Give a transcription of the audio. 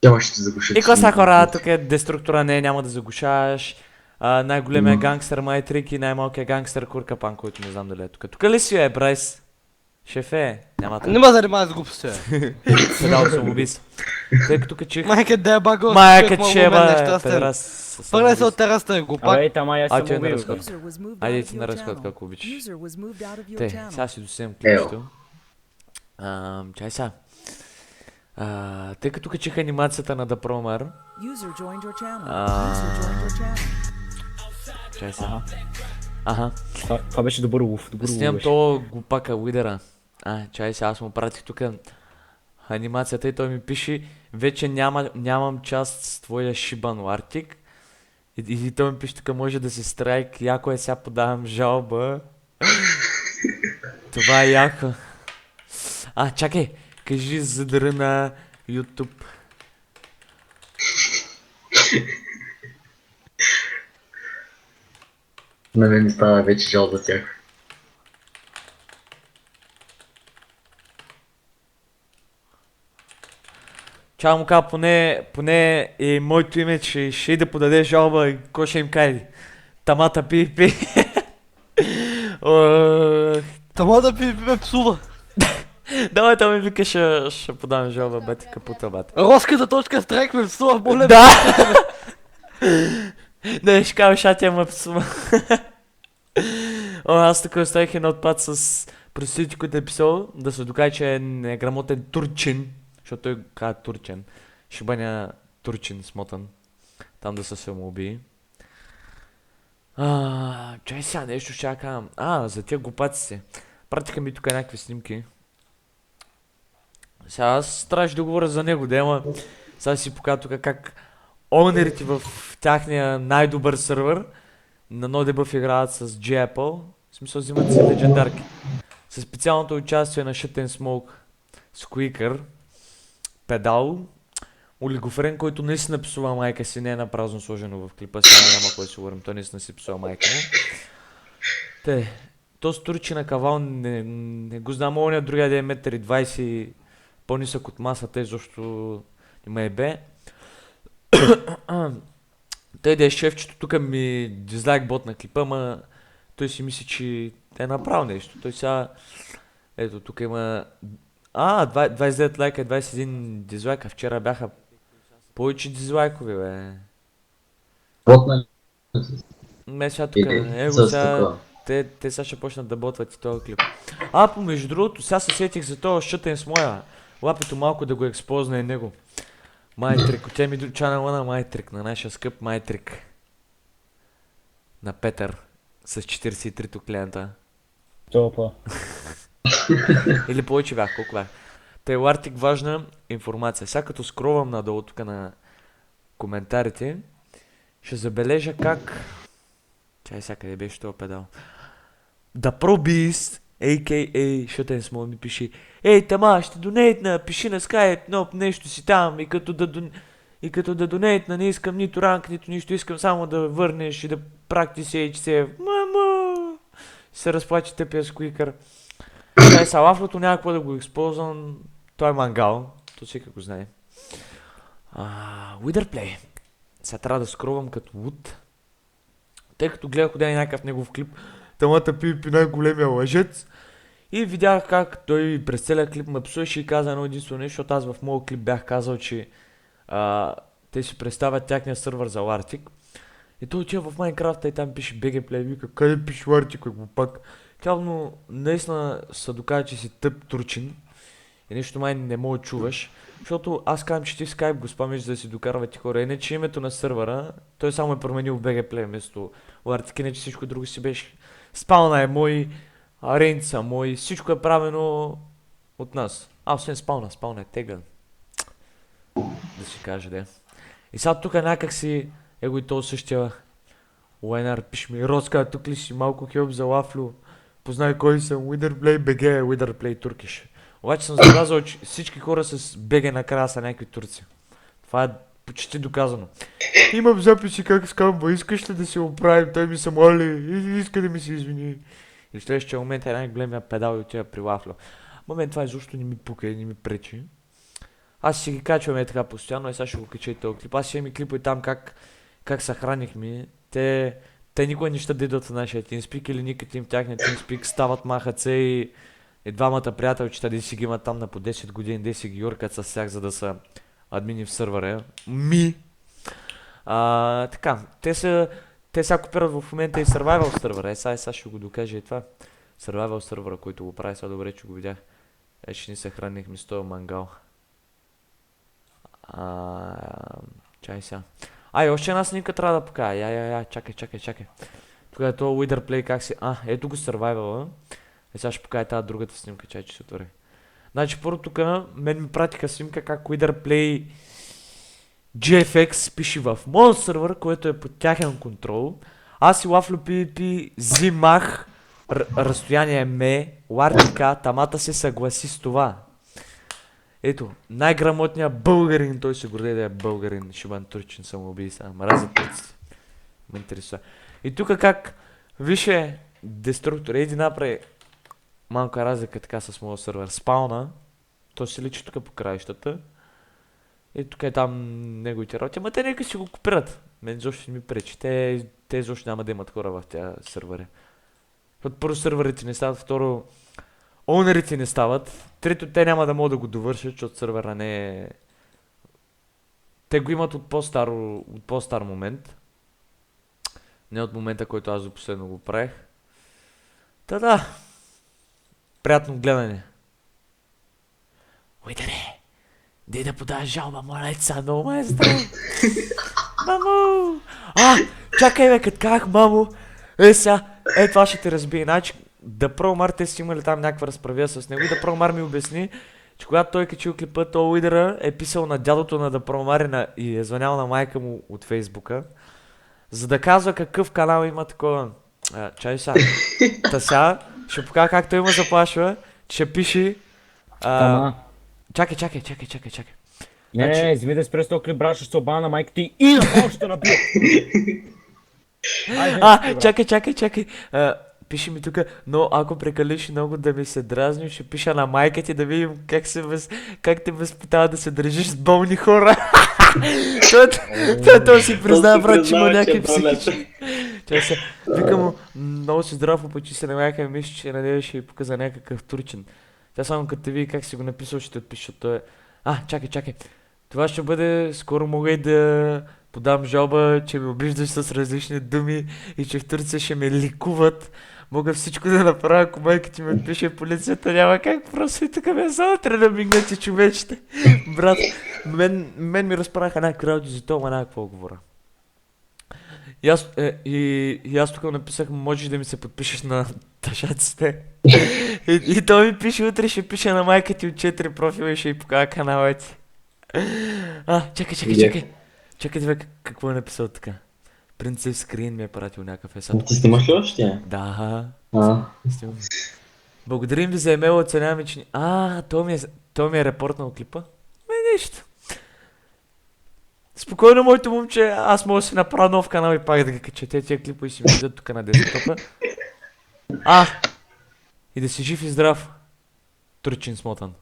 Тя ще те заглушат. И какво са хора, тук е деструктура, не, няма да заглушаваш. Най-големия Ма, гангстър Майтрик и най-малкият гангстър Куркапан, който не знам дали е тук. Тук ли си е, Брайс? Шефе, нямате. Не ме занимава с глупости, бе. Педал самоубийство. Тъй като качих... Майка да е багал, Майка човек, че много мен бе, нещастен. педерас със Пърне се от самоубийство. терасата, глупак. Абе, там аз А, съм ти е на убил. разходка. Айде ти на разходка, ако обичаш. Те, сега си досем Ео. ключето. Чай сега. Тъй като качих анимацията на The Promer, чай сега. Аха. Аха. Това беше добър лов. Добър лов Снимам беше. то глупака, уидера. Чай сега, аз му пратих тук анимацията и той ми пише, вече нямам част с твоя шибан Артик. И той ми пише тук, може да си страйк, яко е, сега подавам жалба. Това е яко. Чакай, кажи задъра на YouTube. на мен ми става вече жал за тях. Чао му кажа, поне и моето име, че ще и да подаде жалба и кой ще им каже. Тамата пи. Тама да ме псува. Давай, той ми вика, ще подам жалба, бати капута, бати. Роската точка страйк ме псува, моля. Да! Да, ще кажа, ще тя ме псува. Аз тук оставих един отпад с простите, които е писал, да се докаже, че е неграмотен турчин, защото той каза турчен. Ще бъня турчин смотан. Там да се самоуби. Чай сега нещо ще я кажам. За тия глупаците. Пратиха ми тук някакви снимки. Сега аз трябваше да говоря за него, да ама сега си покажа тук как онерите в тяхния най-добър сървър на NoDebuff играят с G-Apple. В смисъл взимат си легендарки. Със специалното участие на Shit and Smoke, Squeaker, Pedal, Олигофрен, който наистина псува майка си, не е напразно сложено в клипа, сега няма кой си говорим, той наистина си псува майка му. Те, то с турчина кавал не го знам, оня другия да е 1,20 м по-нисък от масата, изобщо не ме бе. Той да е шефчето, тук ми дизлайк бот на клипа, ма той си мисли, че е направил нещо. Той сега, ето тук има 29 лайка и 21 дизлайка, вчера бяха повече дизлайкове, бе. Ботна Сега тук, или его с сега, такова. те сега ще почнат да ботват и този клип. Помежду другото, сега се сетих за този шътен с моя. Лапето малко да го експозна и него. Майтрик, отя ми до чанела на Майтрик, на нашия скъп Майтрик. На Петър, с 43-то клиента. Топа. Или повече бях, колко бях. Тъй Артик, важна информация. Сега като скровам надолу тук на коментарите, ще забележа как... Чай сега къде беше този педал. The Pro Beast, a.k.a. Shut and Small ми пише: ей, тама, ще донейтна, пиши на Skype, нещо си там и като да донейтна, не искам нито ранк, нито нищо, искам само да върнеш и да практис HCF. Мама! Се разплаче тъпия скуикър. Чай са лафлото, няма какво да го използвам. Той е мангал, то всеки го знае. Witherplay. Сега трябва да скровам като Wood. Тъй като гледах отден някакъв негов клип, тамата Пипи най-големия лъжец. И видях как той през целия клип ме псуваше и каза едно единствено нещо, защото аз в моят клип бях казал, че те си представят тяхния сървър за Лартик. И той отива в Майнкрафта и там пише BGPlay, вика, къде пише Лартик, го пак. Тявно наистина се доказа, че си тъп турчин. И нещо май не мога да чуваш. Защото аз казвам, че ти в Skype го спамиш, за да си докарвате хора. Иначе името на сървъра, той само е променил в BGPlay вместо Лартик, иначе всичко друго си беше. Спална е мой, рейнт са мой, всичко е правено от нас. Освен спална е тега. Да си каже, да. И сега тук някак си, его и то същия Лайнар пише ми: Роска, тук ли си, малко хелп за лафлю, познай кой съм, Witherplay BG, Witherplay Туркиш. Обаче съм забелязал, че всички хора с BG накрая са някакви турци. Това е почти доказано. Имам записи как скамва, искаш ли да се оправим, той ми се моли, иска да ми се извини. И в следващия момент е най-големия педал и отива при лафлю. Момент това изобщо не ми пука и не ми пречи. Аз си ги качваме така постоянно и сега ще го кача и този клип. Аз ще ми клипа и там как се хранихме. Те никога не ще да идват в нашия TeamSpeak или никъде им тяхния TeamSpeak стават, махат се и двамата приятелчета, да си ги имат там на по 10 години, да си ги юркат с тях, за да са админи в сървъра. Така, те сега копират в момента и Survival сървъра. Сега ще го докажа и това. Survival сървъра, който го прави, сега добре, че го видях. Ще ни се хранихме с този мангал. Чай сега. И още една снимка трябва да покажа. Чакай. Тук е това Wither Play как си... ето го Survival-а. Сега ще покажа тази другата снимка, чай, че се отвори. Значи първо тук мен ми пратиха снимка как Wither Play GFX пише в моят сървър, което е под тяхен контрол. Аз си лафлю PvP взимах разстояние ме, Лартика, тамата се съгласи с това. Ето, най-грамотният българин, той се гордее да е българин, шибан турчин самоубийца, мразя турците. Ме интересува. И тук как, више, деструктор, еди направи малка разлика така с моят сървър. Спауна, то се личи тук по краищата. И тук е там неговите работи, ама те нека си го копират. Мен защо не ми пречи, те защо няма да имат хора в тези сървъри. Защото първо сървърите не стават, второ оунерите не стават, трето те няма да могат да го довършат, защото сървъра не е... Те го имат от по-стар момент. Не от момента, който аз до последно го правих. Да. Приятно гледане. Уйдаре! Дей да подаваш жалба, моля деца, много ме е здраво. Мамо! Чакай бе, като казах мамо. Сега, това ще те разбие. Значи, да Прomar, те си имали там някаква разправия с него и да Promar ми обясни, че когато той качил клипа, то Уидъра е писал на дядото на да Promar и е звънял на майка му от Фейсбука, за да казва какъв канал има такова. Чай сега. Та сега, ще покажа как той има заплашва, че ще пише... Чакай. Не, вземи да спре с този клип, брат, ще се обана на майка ти и направо ще те набия. Чакай. Пише ми тук, но ако прекалиш много да ми се дразни, ще пиша на майка ти да видим как те възпитава да се държиш с болни хора. Той си признава, брат, че има някакви психични. Вика му, много си здрав, опачи се на майка и мисля, че надея ще й показа някакъв турчин. Тя само като те види как си го написал, ще те отпише, той е... Чакай. Това ще бъде, скоро мога и да подам жалба, че ме обиждаш с различни думи и че в Турция ще ме ликуват. Мога всичко да направя, ако майка ти ме отпише полицията, няма как, просто и тук ме само трябва да мигнете човечите. Брат, мен ми разправяха някакви работи за това, няма какво говоря. И аз тук написах, можеш да ми се подпишеш на тъшаците. И той ми пише, утре ще пише на майка ти от 4 профила и ще й покажа канала ти. Чакай. Чакай да видя какво е написал така. Принцип скрин ми е пратил някакъв есад. Ти снимаш ли още? Да. Снимам. Благодарим ви за емейла, оценяваме, че... той ми е репортнал клипа. Нищо. Спокойно, моето момче, аз мога да си направя нов канал и пак да ги кача. Тия клипа и си ми видят тук на десктопа. И да си жив и здрав. Турчин смотан.